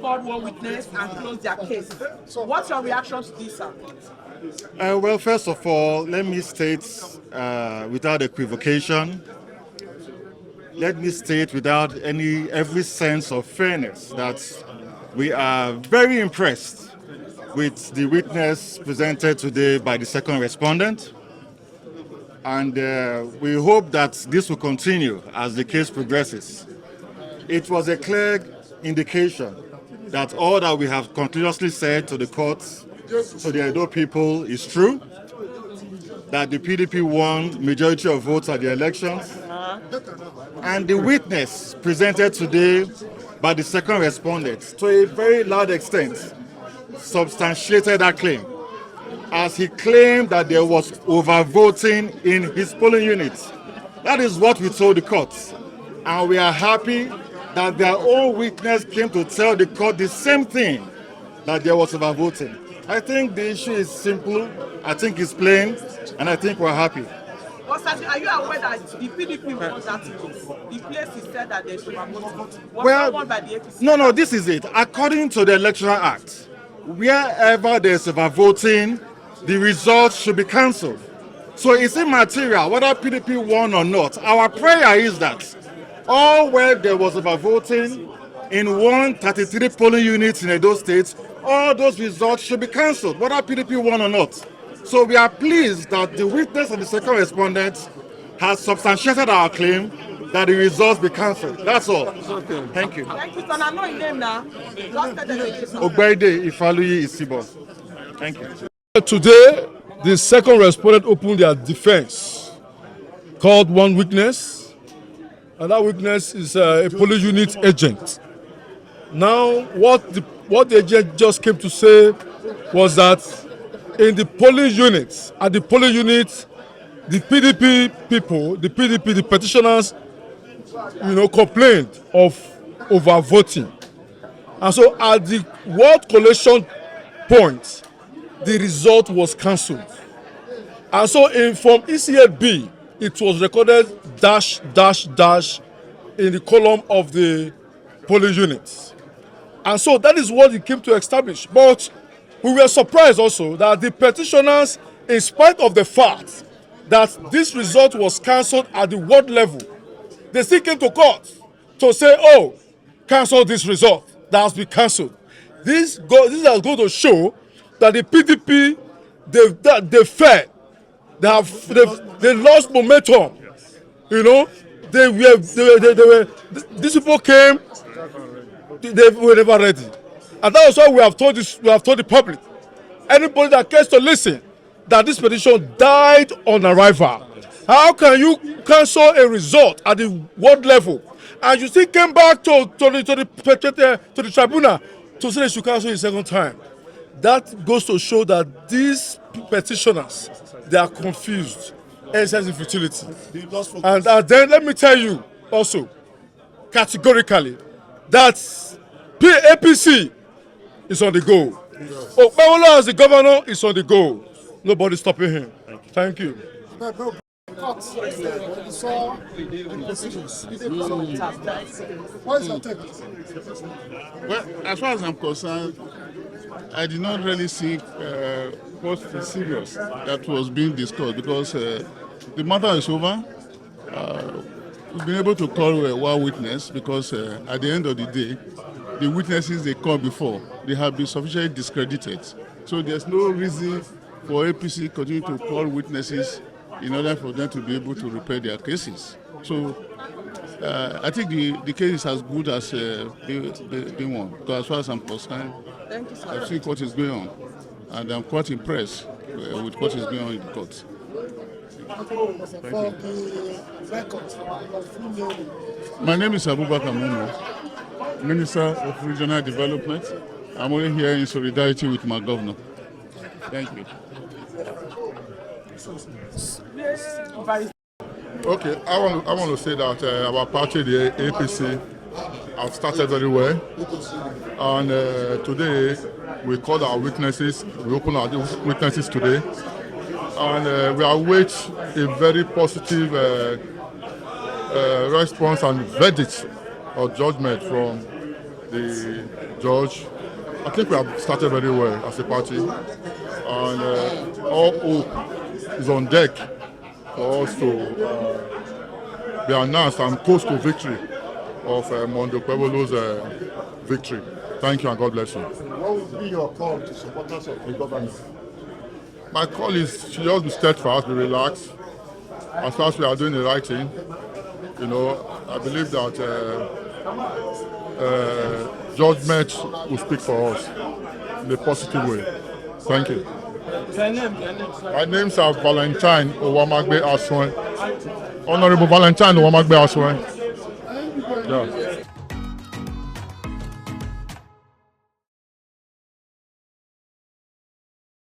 called one witness and closed their case. What's your reaction to this, sir? Well, first of all, let me state without equivocation, let me state without every sense of fairness that we are very impressed with the witness presented today by the second respondent. And we hope that this will continue as the case progresses. It was a clear indication that all that we have continuously said to the courts, to the Edo people, is true, that the PDP won majority of votes at the elections, and the witness presented today by the second respondent, to a very large extent, substantiated that claim, as he claimed that there was overvoting in his polling units. That is what we told the courts, and we are happy that their own witness came to tell the court the same thing, that there was overvoting. I think the issue is simple, I think it's plain, and I think we're happy. Are you aware that the PDP won that case? The place is said that there's overvoting. Well, won by the APC? No, this is it. According to the Electoral Act, wherever there's overvoting, the results should be cancelled. So it's immaterial whether PDP won or not. Our prayer is that all where there was overvoting in 133 polling units in Edo State, all those results should be cancelled, whether PDP won or not. So we are pleased that the witness of the second respondent has substantiated our claim that the results be cancelled. That's all. Okay. Thank you. Thank you, sir. I know your name now. Ogbeide Ifaluyi Isibo. Thank you. Today, the second respondent opened their defense, called one witness, and that witness is a police unit agent. Now, what the agent just came to say was that in the polling units, at the polling unit, the PDP people, the petitioners, complained of overvoting. And so at the word collation point, the result was cancelled. And so from ECLB, it was recorded -- in the column of the polling units. And so that is what he came to establish. But we were surprised also that the petitioners, in spite of the fact that this result was cancelled at the ward level, they still came to court to say, oh, cancel this result that has been cancelled. This is going to show that the PDP, they failed. They lost momentum. These people came, they were never ready. And that is why we have told the public, anybody that cares to listen, that this petition died on arrival. How can you cancel a result at the ward level and you still came back to the tribunal to say they should cancel a second time? That goes to show that these petitioners, they are confused, exercising futility. And then let me tell you also, categorically, that APC is on the go. Babalola as the governor is on the go. Nobody stopping him. Thank you. Well, as far as I'm concerned, I did not really see what is serious that was being discussed, because the matter is over. We've been able to call one witness because at the end of the day, the witnesses they called before, they have been sufficiently discredited. So there's no reason for APC to continue to call witnesses in order for them to be able to repair their cases. So I think the case is as good as they want. Because as far as I'm concerned, I've seen what is going on, and I'm quite impressed with what is going on in the court. My name is Abubakar Mumo, Minister of Regional Development. I'm only here in solidarity with my governor. Thank you. Okay, I want to say that our party, the APC, have started very well. And today, we called our witnesses, we opened our witnesses today. And we await a very positive response and verdict or judgment from the judge. I think we have started very well as a party, and all hope is on deck for us to be announced and close to victory of Nnamdi Kanu's victory. Thank you and God bless you. What will be your call to supporters of the government? My call is to just be steadfast, be relaxed. As far as we are doing the right thing, you know, I believe that judgment will speak for us in a positive way. Thank you. My name's Valentine Owamagbe Asue. Honorable Valentine Owamagbe Asue. Yeah.